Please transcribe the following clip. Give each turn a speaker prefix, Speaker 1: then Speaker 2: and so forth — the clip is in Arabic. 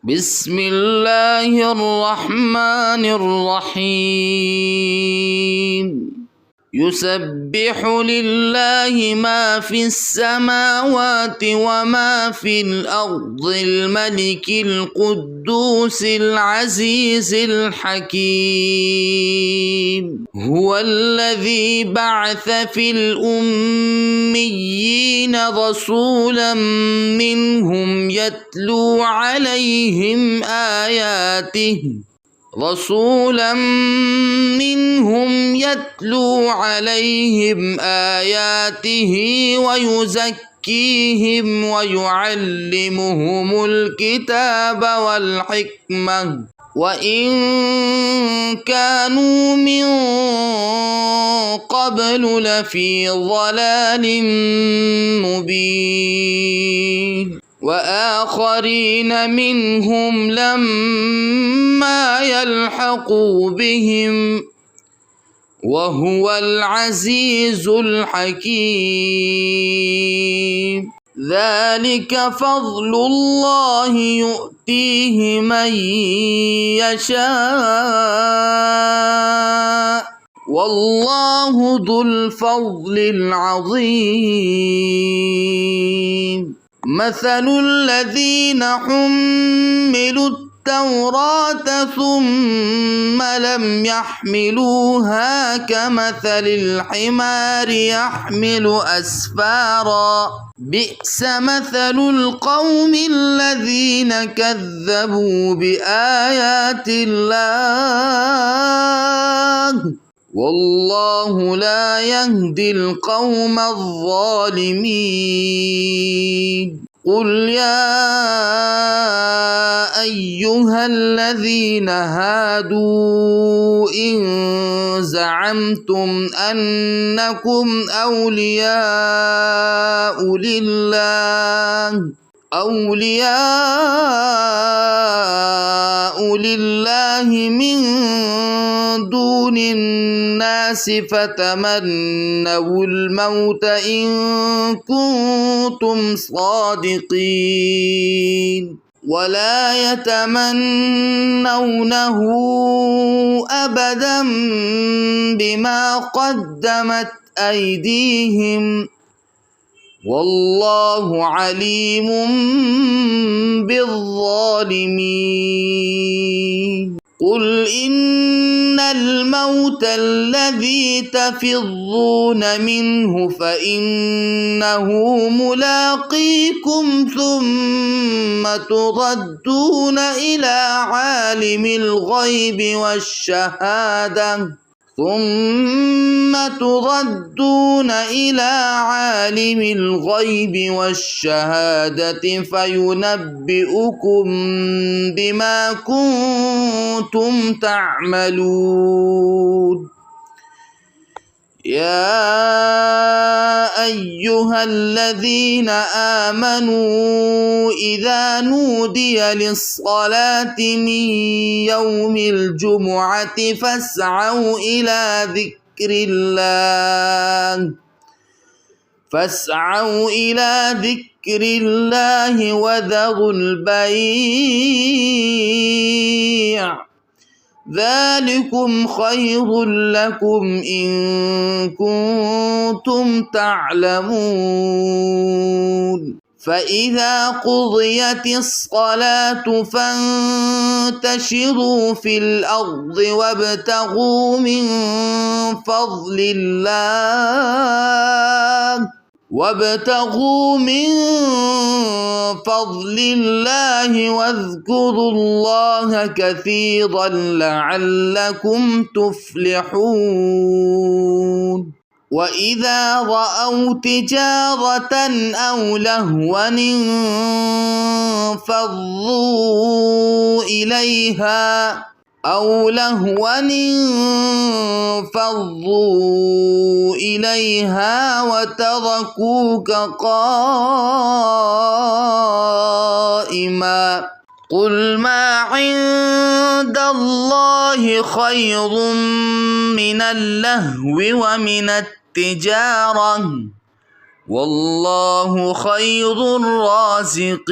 Speaker 1: بسم الله الرحمن الرحيم يسبح لله ما في السماوات وما في الأرض الملك القدوس العزيز الحكيم هو الذي بعث في الأميين رسولا منهم يتلو عليهم آياته ويزكيهم ويعلمهم الكتاب والحكمة وإن كانوا من قبل لفي ضلال مبين وآخرين منهم لما يلحقوا بهم وهو العزيز الحكيم ذلك فضل الله يؤتيه من يشاء والله ذو الفضل العظيم مثل الذين حملوا التوراة ثم لم يحملوها كمثل الحمار يحمل أسفارا بئس مثل القوم الذين كذبوا بآيات الله والله لا يهدي القوم الظالمين قل يا أيها الذين هادوا إن زعمتم أنكم أولياء لله من دون الناس فتمنوا الموت إن كنتم صادقين ولا يتمنونه أبدا بما قدمت أيديهم والله عليم بالظالمين قل إن الموت الذي تفرون منه فإنه ملاقيكم ثم تردون إلى عالم الغيب والشهادة فينبئكم بما كنتم تعملون يا أيها الذين آمنوا إذا نودي للصلاة من يوم الجمعة فاسعوا إلى ذكر الله وذروا البيع ذلكم خير لكم إن كنتم تعلمون فإذا قضيت الصلاة فانتشروا في الأرض وابتغوا من فضل الله واذكروا الله كثيرا لعلكم تفلحون وإذا رأوا تجارة أو لهوا انفضوا إليها وتركوك قائما قل ما عند الله خير من اللهو ومن التجارة والله خير الرازقين.